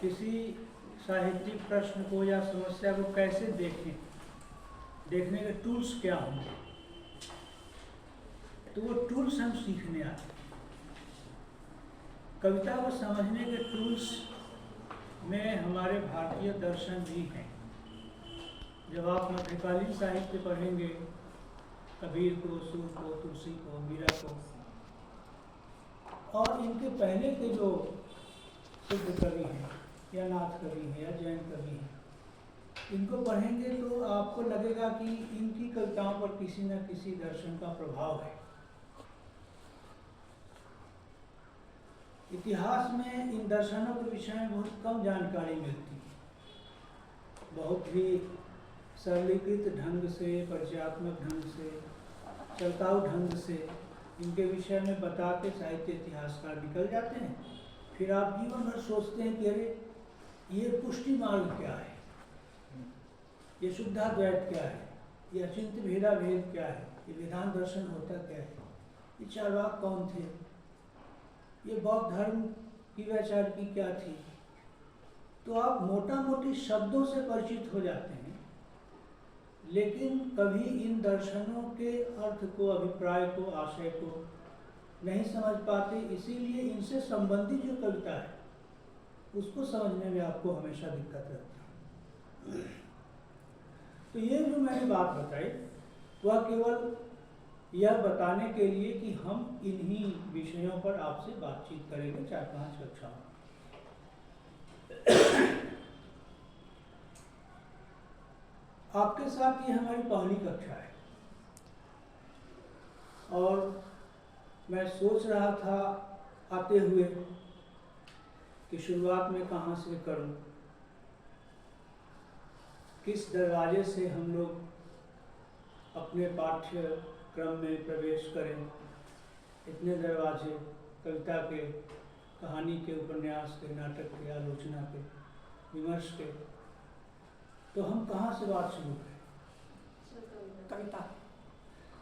किसी साहित्यिक प्रश्न को या समस्या को कैसे देखें, देखने के टूल्स क्या होंगे, तो वो टूल्स हम सीखने आते हैं। कविता को समझने के टूल्स में हमारे भारतीय दर्शन भी हैं। जब आप मध्यकालीन साहित्य पढ़ेंगे, कबीर को, सूर को, तुलसी को, मीरा को, और इनके पहले के जो शुद्ध कवि हैं या नाथ कवि हैं या जैन कवि हैं, इनको पढ़ेंगे तो आपको लगेगा कि इनकी कविताओं पर किसी न किसी दर्शन का प्रभाव है। इतिहास में इन दर्शनों के विषय में बहुत कम जानकारी मिलती है। बहुत ही सरलीकृत ढंग से, परिचयात्मक ढंग से, चलताऊ ढंग से इनके विषय में बता के साहित्य इतिहासकार निकल जाते हैं। फिर आप जीवन भर सोचते हैं कि अरे ये पुष्टि मार्ग क्या है, ये शुद्धाद्वैत क्या है, ये अचिंत्य भेदा भेद क्या है, ये वेदांत दर्शन होता क्या है, ये चार्वाक कौन थे, ये बौद्ध धर्म की वैचारिकी क्या थी। तो आप मोटा मोटी शब्दों से परिचित हो जाते हैं, लेकिन कभी इन दर्शनों के अर्थ को, अभिप्राय को, आशय को नहीं समझ पाते। इसीलिए इनसे संबंधित जो कविता है उसको समझने में आपको हमेशा दिक्कत रहती है। तो ये जो मैंने बात बताई वह केवल यह बताने के लिए कि हम इन्हीं विषयों पर आपसे बातचीत करेंगे 4-5 कक्षाओं। आपके साथ ये हमारी पहली कक्षा है और मैं सोच रहा था आते हुए कि शुरुआत में कहाँ से करूं, किस दरवाजे से हम लोग अपने पाठ्यक्रम में प्रवेश करें। इतने दरवाजे कविता के, कहानी के, उपन्यास के, नाटक के, आलोचना के, विमर्श के, तो हम कहाँ से बात शुरू करें? कविता।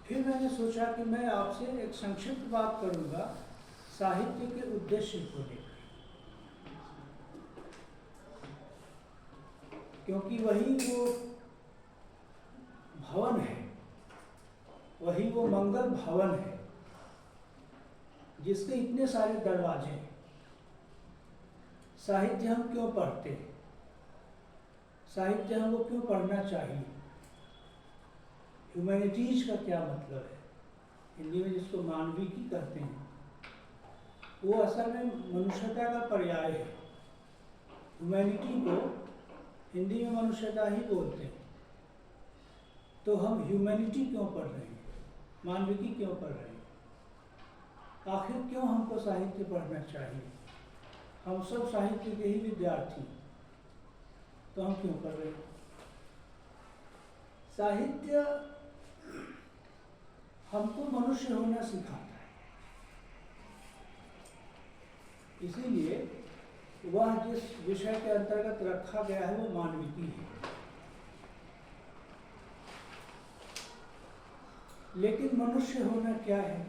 फिर मैंने सोचा कि मैं आपसे एक संक्षिप्त बात करूंगा साहित्य के उद्देश्य को लेकर, क्योंकि वही वो भवन है, वही वो मंगल भवन है जिसके इतने सारे दरवाजे हैं। साहित्य हम क्यों पढ़ते हैं, साहित्य हमको क्यों पढ़ना चाहिए, ह्यूमैनिटीज का क्या मतलब है, हिंदी में जिसको मानविकी कहते हैं, वो असल में मनुष्यता का पर्याय है। ह्यूमैनिटी को हिंदी में मनुष्यता ही बोलते हैं। तो हम ह्यूमैनिटी क्यों पढ़ रहे हैं, मानविकी क्यों पढ़ रहे हैं, आखिर क्यों हमको साहित्य पढ़ना चाहिए? हम सब साहित्य के ही विद्यार्थी, तो हम क्यों पढ़ रहे हैं? साहित्य हमको मनुष्य होना सिखाता है, इसीलिए वह जिस विषय के अंतर्गत रखा गया है वो मानविकी है। लेकिन मनुष्य होना क्या है,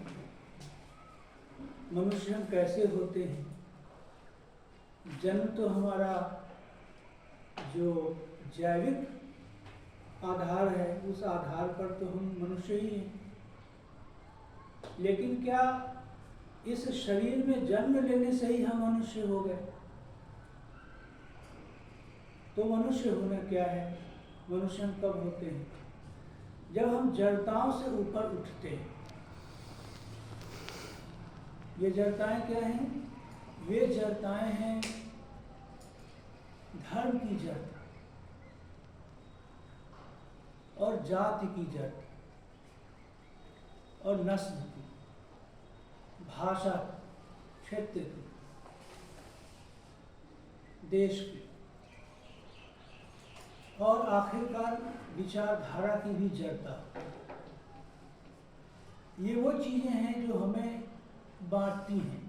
मनुष्य हम कैसे होते हैं? जन्म तो हमारा जो जैविक आधार है उस आधार पर तो हम मनुष्य ही हैं। लेकिन क्या इस शरीर में जन्म लेने से ही हम मनुष्य हो गए? तो मनुष्य होना क्या है, मनुष्य हम कब होते हैं? जब हम जड़ताओं से ऊपर उठते हैं। ये जड़ताएं क्या हैं? वे जड़ताएं हैं धर्म की जड़ता और जाति की जड़ता और नस्ल की, भाषा, क्षेत्र की, देश की, और आखिरकार विचारधारा की भी जड़ता। ये वो चीजें हैं जो हमें बांटती हैं,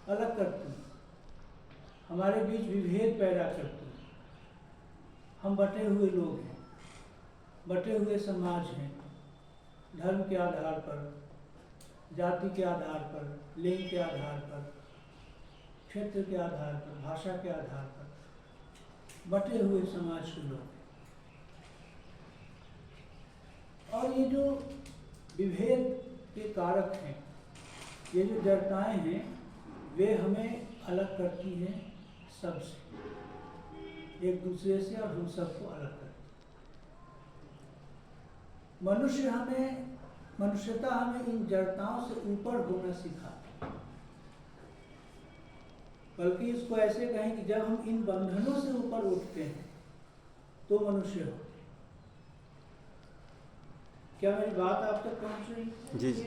अलग करती हैं, हमारे बीच विभेद पैदा करती हैं। हम बटे हुए लोग हैं, बटे हुए समाज हैं, धर्म के आधार पर, जाति के आधार पर, लिंग के आधार पर, क्षेत्र के आधार पर, भाषा के आधार पर बटे हुए समाज के लोग हैं। और ये जो विभेद के कारक हैं, ये जो जड़ताएं हैं, वे हमें अलग करती हैं सबसे, एक दूसरे से, और हम सबको अलग करती है। मनुष्यता हमें इन जड़ताओं से ऊपर होना सिखाती है। बल्कि इसको ऐसे कहें कि जब हम इन बंधनों से ऊपर उठते हैं तो मनुष्य होते हैं। क्या मेरी बात आप तक पहुंच रही? जी जी।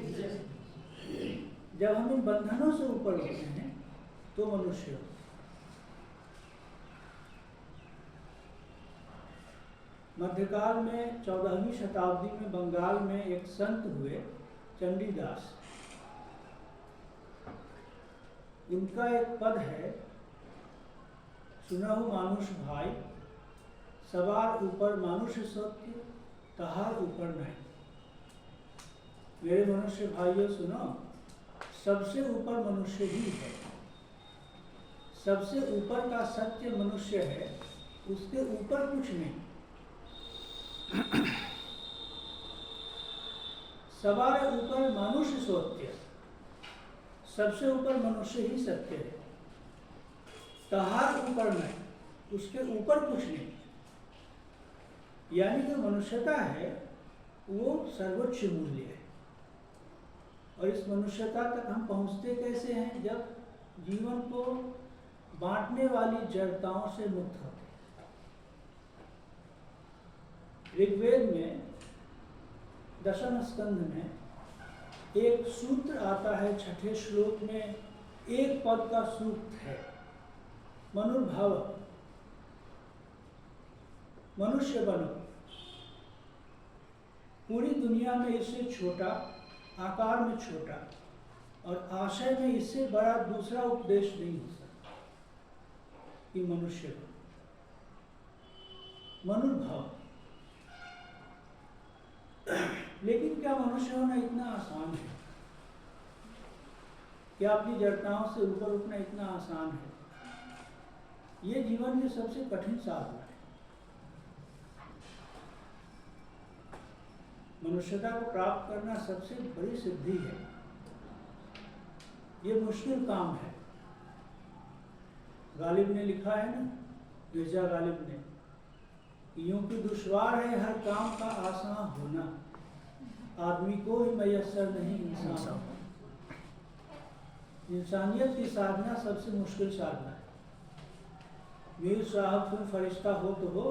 जब हम इन बंधनों से ऊपर उठते हैं तो मनुष्य होते हैं। मध्यकाल में 14वीं शताब्दी में बंगाल में एक संत हुए, चंडीदास। उनका एक पद है, सुनहु मानुष भाई, सवार ऊपर मानुष सत्य, तहार ऊपर नहीं। मेरे मनुष्य भाइयों सुनो, सबसे ऊपर मनुष्य ही है। सबसे ऊपर का सत्य मनुष्य है, उसके ऊपर कुछ नहीं। सवार ऊपर मनुष्य सत्य, सबसे ऊपर मनुष्य ही सत्य है। तहार ऊपर नहीं, उसके ऊपर कुछ नहीं। यानी जो मनुष्यता है वो सर्वोच्च मूल्य है। और इस मनुष्यता तक हम पहुंचते कैसे हैं? जब जीवन को बांटने वाली जड़ताओं से मुक्त होते हैं। ऋग्वेद में 10वें स्कंध में एक सूत्र आता है, 6ठे श्लोक में एक पद का सूक्त है, मनुर्भव, मनुष्य बनो। पूरी दुनिया में इससे छोटा, आकार में छोटा और आशय में इससे बड़ा दूसरा उपदेश नहीं हो सकता कि मनुष्य बनो, मनुर्भव। लेकिन क्या मनुष्य होना इतना आसान है? क्या अपनी जड़ताओं से ऊपर उठना इतना आसान है? ये जीवन की सबसे कठिन साधना है। मनुष्यता को प्राप्त करना सबसे बड़ी सिद्धि है। ये मुश्किल काम है। गालिब ने लिखा है ना, मिर्जा गालिब ने, यूं कि दुश्वार है हर काम का आसान होना, आदमी को ही मयस्सर नहीं इंसान। इंसानियत की साधना सबसे मुश्किल साधना है। मीर साहब तुम फरिश्ता हो तो हो,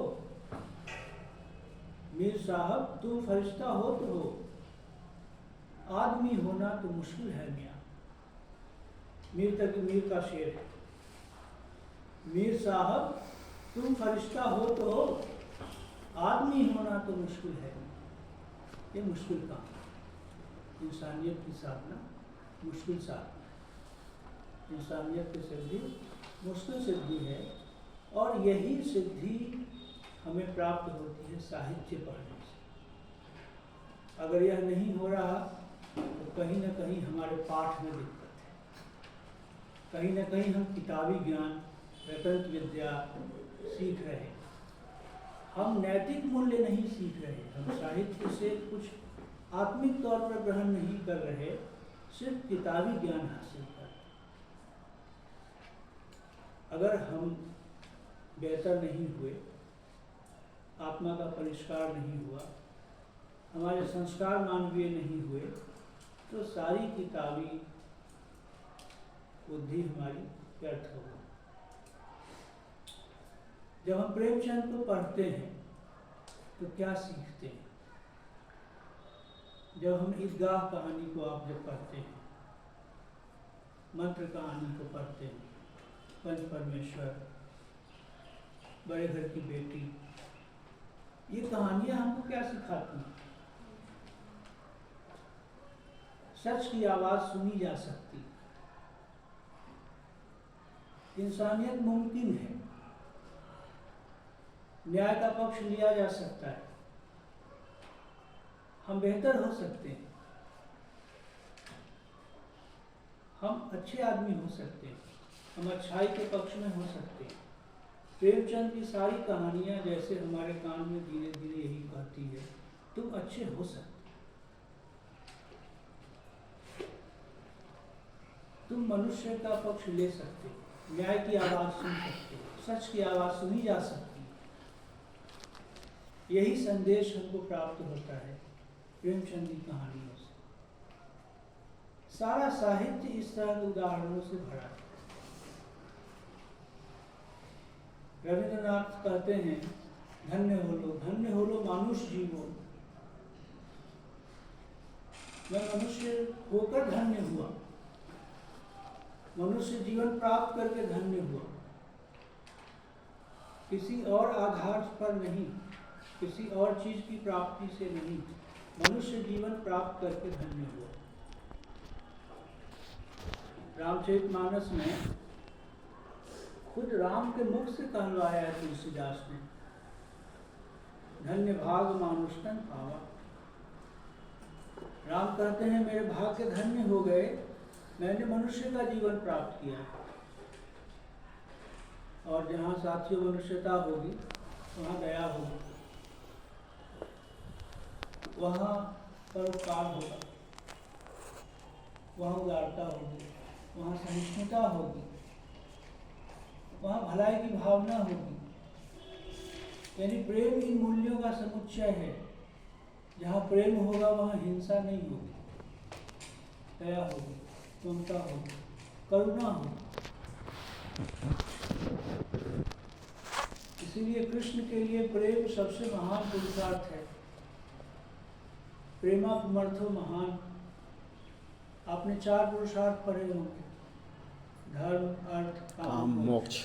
मीर साहब तुम फरिश्ता हो तो हो, आदमी होना तो मुश्किल है मियाँ। मीर तक मीर का शेर है। मीर साहब तुम फरिश्ता हो तो हो, आदमी होना तो मुश्किल है। ये मुश्किल काम है। इंसानियत की साधना मुश्किल साधना है। इंसानियत की सिद्धि मुश्किल सिद्धि है। और यही सिद्धि हमें प्राप्त होती है साहित्य पढ़ने से। अगर यह नहीं हो रहा तो कहीं ना कहीं हमारे पाठ में दिक्कत है। कहीं ना कहीं हम किताबी ज्ञान, वैकल्पिक विद्या सीख रहे हैं, हम नैतिक मूल्य नहीं सीख रहे। हम साहित्य से कुछ आत्मिक तौर पर ग्रहण नहीं कर रहे, सिर्फ किताबी ज्ञान हासिल कर रहे। अगर हम बेहतर नहीं हुए, आत्मा का परिष्कार नहीं हुआ, हमारे संस्कार मानवीय नहीं हुए, तो सारी किताबी बुद्धि हमारी व्यर्थ हो गई। जब हम प्रेमचंद को पढ़ते हैं तो क्या सीखते हैं? जब हम ईदगाह कहानी को आप जब पढ़ते हैं, मंत्र कहानी को पढ़ते हैं, पंच परमेश्वर, बड़े घर की बेटी, ये कहानियां हमको क्या सिखाती हैं? सच की आवाज सुनी जा सकती है, इंसानियत मुमकिन है, न्याय का पक्ष लिया जा सकता है, हम बेहतर हो सकते हैं, हम अच्छे आदमी हो सकते हैं। हम अच्छाई के पक्ष में हो सकते हैं। प्रेमचंद की सारी कहानियां जैसे हमारे कान में धीरे धीरे यही कहती है, तुम अच्छे हो सकते, तुम मनुष्य का पक्ष ले सकते, न्याय की आवाज सुन सकते, सच की आवाज सुनी जा सकती। यही संदेश हमको प्राप्त होता है प्रेमचंद की कहानियों से। सारा साहित्य इस तरह के उदाहरणों से भरा है। रविंद्रनाथ कहते हैं, धन्य हो लो मानुष जीवो। मैं मनुष्य होकर धन्य हुआ, मनुष्य जीवन प्राप्त करके धन्य हुआ, किसी और आधार पर नहीं, किसी और चीज की प्राप्ति से नहीं, मनुष्य जीवन प्राप्त करके धन्य हुआ। रामचरितमानस में खुद राम के मुख से कहलवाया है तुलसीदास ने, धन्य भाग मानुषतन पावा। राम कहते हैं मेरे भाग्य धन्य हो गए, मैंने मनुष्य का जीवन प्राप्त किया। और जहाँ साथियों मनुष्यता होगी वहाँ दया होगी, वहाँ परोपकार होगा, वहाँ उदारता होगी, वहाँ सहिष्णुता होगी, वहाँ भलाई की भावना होगी। यानी प्रेम इन मूल्यों का समुच्चय है। जहाँ प्रेम होगा वहाँ हिंसा नहीं होगी, दया होगी, ममता होगी, करुणा होगी। इसीलिए कृष्ण के लिए प्रेम सबसे महान पुरुषार्थ है। प्रेमा पुमर्थो महान। आपने 4 पुरुषार्थ पढ़े होंगे, धर्म, अर्थ, काम, मोक्ष।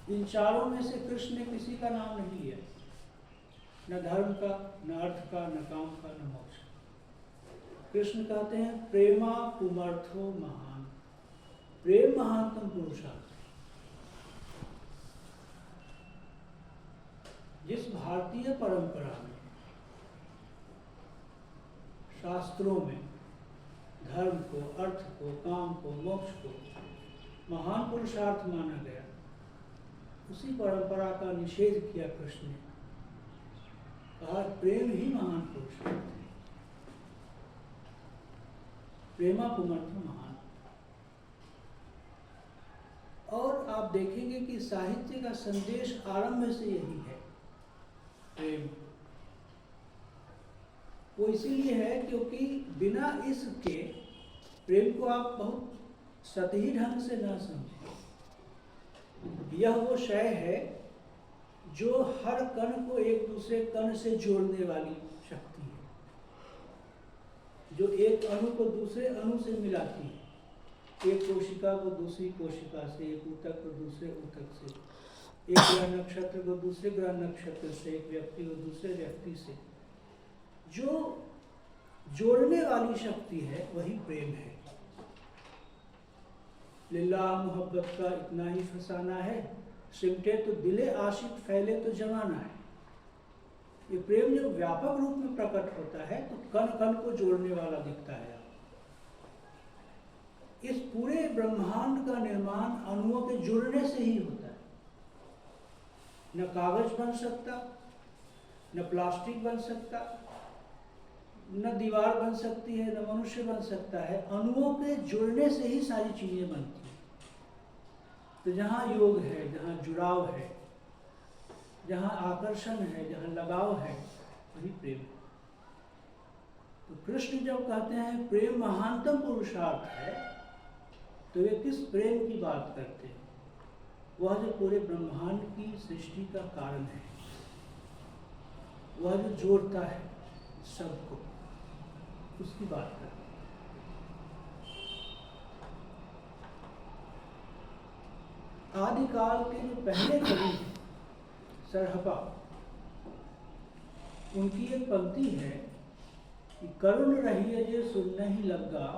इन चारों में से कृष्ण ने किसी का नाम नहीं लिया, न धर्म का, न अर्थ का, न काम का, न मोक्ष। कृष्ण कहते हैं प्रेमा पुमर्थो महान, प्रेम महानतम पुरुषार्थ। जिस भारतीय परंपरा में शास्त्रों में धर्म को, अर्थ को, काम को, मोक्ष को महान पुरुषार्थ माना गया, उसी परंपरा का निषेध किया कृष्ण ने। कहा प्रेम ही महान पुरुषार्थ है, प्रेमा पुमर्थो महान। और आप देखेंगे कि साहित्य का संदेश आरंभ से यही है, प्रेम। वो इसीलिए है क्योंकि बिना इसके प्रेम को आप बहुत सतही ढंग से न समझें। यह वो शय है जो हर कण को एक दूसरे कण से जोड़ने वाली शक्ति है, जो एक अणु को दूसरे अणु से मिलाती है, एक कोशिका को दूसरी कोशिका से, एक ऊतक को दूसरे ऊतक से, एक ग्रह नक्षत्र को दूसरे ग्रह नक्षत्र से, एक व्यक्ति को दूसरे व्यक्ति से। जो जोड़ने वाली शक्ति है वही प्रेम है। लिल्ला मोहब्बत का इतना ही फसाना है, सिमटे तो दिले आशिक, फैले तो जमाना है। ये प्रेम जब व्यापक रूप में प्रकट होता है तो कण कण को जोड़ने वाला दिखता है। इस पूरे ब्रह्मांड का निर्माण अणुओं के जुड़ने से ही होता है। न कागज बन सकता, न प्लास्टिक बन सकता, न दीवार बन सकती है, न मनुष्य बन सकता है। अणुओं के जुड़ने से ही सारी चीजें बनती हैं। तो जहाँ योग है, जहाँ जुड़ाव है, जहाँ आकर्षण है, जहाँ लगाव है, वही प्रेम है। तो कृष्ण जब कहते हैं प्रेम महानतम पुरुषार्थ है, तो वे किस प्रेम की बात करते हैं? वह जो पूरे ब्रह्मांड की सृष्टि का कारण है, वह जो जोड़ता है सबको, उसकी बात करते हैं। आदिकाल के जो पहले कवि हैं सरहपा, उनकी एक पंक्ति है कि करुण रहिए जे सुन ही लगा,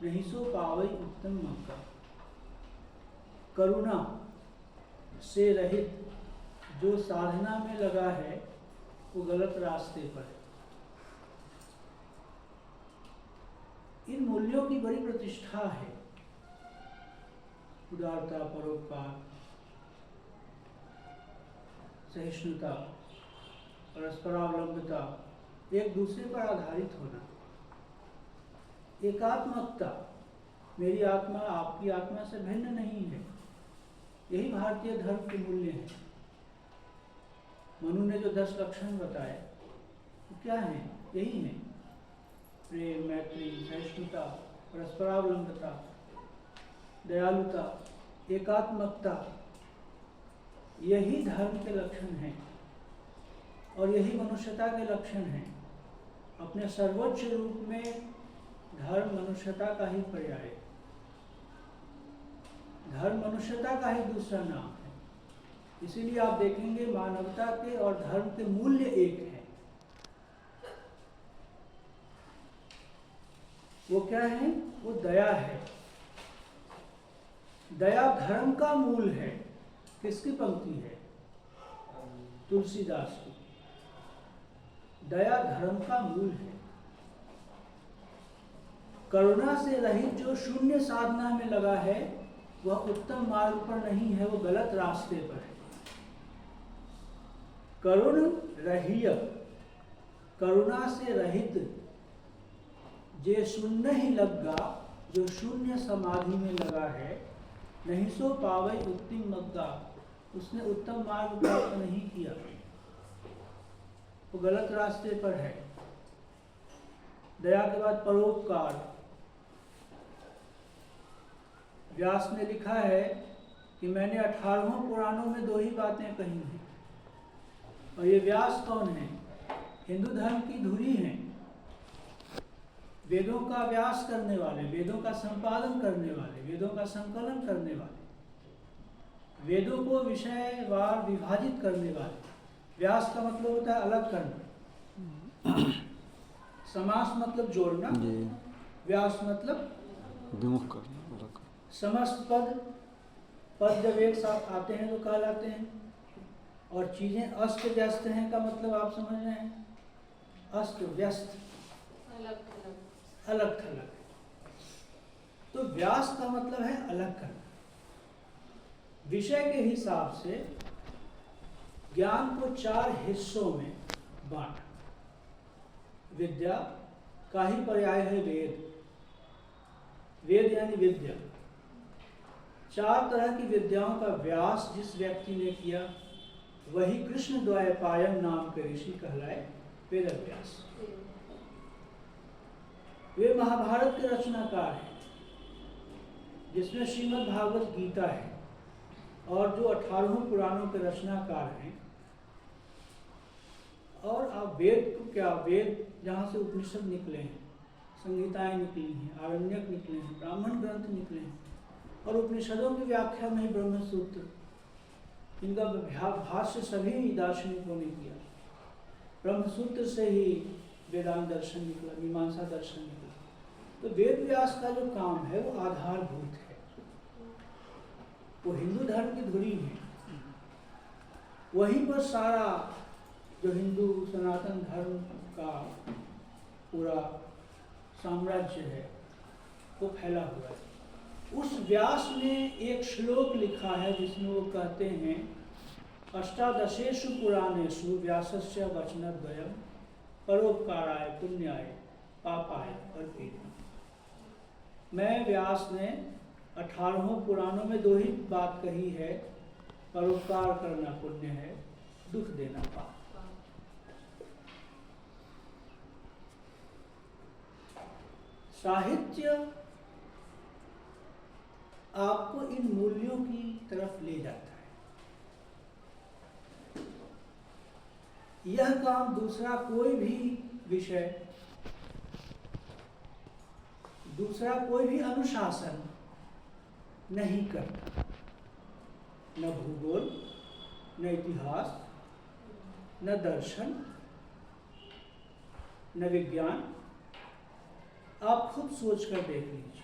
नहीं सो पावई उत्तम मक्का। करुणा से रहित जो साधना में लगा है वो गलत रास्ते पर है। इन मूल्यों की बड़ी प्रतिष्ठा है। उदारता, परोपकार, सहिष्णुता, परस्परावलंबिता, एक दूसरे पर आधारित होना, एकात्मकता, मेरी आत्मा आपकी आत्मा से भिन्न नहीं है, यही भारतीय धर्म के मूल्य हैं। मनु ने जो 10 लक्षण बताए तो क्या है? यही है, प्रेम, मैत्री, सहिष्णुता, परस्परावलंबिता, दयालुता, एकात्मकता, यही धर्म के लक्षण हैं और यही मनुष्यता के लक्षण हैं। अपने सर्वोच्च रूप में धर्म मनुष्यता का ही पर्याय है। धर्म मनुष्यता का ही दूसरा नाम है। इसीलिए आप देखेंगे मानवता के और धर्म के मूल्य एक हैं। वो क्या है? वो दया है। दया धर्म का मूल है। किसकी पंक्ति है? तुलसीदास की। दया धर्म का मूल है। करुणा से रहित जो शून्य साधना में लगा है वह उत्तम मार्ग पर नहीं है, वो गलत रास्ते पर है। करुण रहिय, करुणा से रहित जे शून्य ही लगा, जो शून्य समाधि में लगा है, नहीं सो पावई उत्तम मग्गा, उसने उत्तम मार्ग प्राप्त नहीं किया, वो गलत रास्ते पर है। दया के बाद परोपकार। व्यास ने लिखा है कि मैंने 18 पुराणों में 2 ही बातें कही हैं। और ये व्यास कौन है? हिंदू धर्म की धुरी हैं। वेदों का व्यास करने वाले, वेदों का संपादन करने वाले, वेदों का संकलन करने वाले, वेदों को विषयवार विभाजित करने वाले। व्यास का मतलब होता है अलग करना। समास मतलब जोड़ना, व्यास मतलब विमुख करना, अलग। समस्त पद जब एक साथ आते हैं तो कहलाते हैं। और चीजें अस्त व्यस्त हैं का मतलब आप समझ रहे हैं? अस्त व्यस्त, अलग थलग। तो व्यास का मतलब है अलग करना। विषय के हिसाब से ज्ञान को 4 हिस्सों में बांटा। विद्या का ही पर्याय है वेद। वेद यानी विद्या। 4 तरह की विद्याओं का व्यास जिस व्यक्ति ने किया वही कृष्ण द्वैपायन नाम के ऋषि कहलाए वेदव्यास। वे महाभारत के रचनाकार हैं, जिसमें श्रीमद् भागवत गीता है, और जो 18 पुराणों के रचनाकार हैं। और आप वेद को क्या, वेद जहाँ से उपनिषद निकले हैं, संहिताएं निकली हैं, आरण्यक निकले हैं, ब्राह्मण ग्रंथ निकले हैं, और उपनिषदों की व्याख्या में ब्रह्मसूत्र, इनका भाष्य सभी दार्शनिकों ने किया। ब्रह्मसूत्र से ही वेदांत दर्शन निकला, मीमांसा दर्शन निकला। तो वेद व्यास का जो काम है वो आधारभूत है, वो हिंदू धर्म की धुरी है। वहीं पर सारा जो हिंदू सनातन धर्म का पूरा साम्राज्य है वो फैला हुआ है। उस व्यास ने एक श्लोक लिखा है जिसमें वो कहते हैं, अष्टादशेषु पुराणेषु व्यासस्य वचनद्वयम् परोपकाराय पुण्याय पापाय अर्पितम्। मैं व्यास ने 18 पुराणों में 2 ही बात कही है, परोपकार करना पुण्य है, दुख देना पाप। साहित्य आपको इन मूल्यों की तरफ ले जाता है। यह काम दूसरा कोई भी विषय, दूसरा कोई भी अनुशासन नहीं करता। न भूगोल, न इतिहास, न दर्शन, न विज्ञान। आप खुद सोच कर देख लीजिए।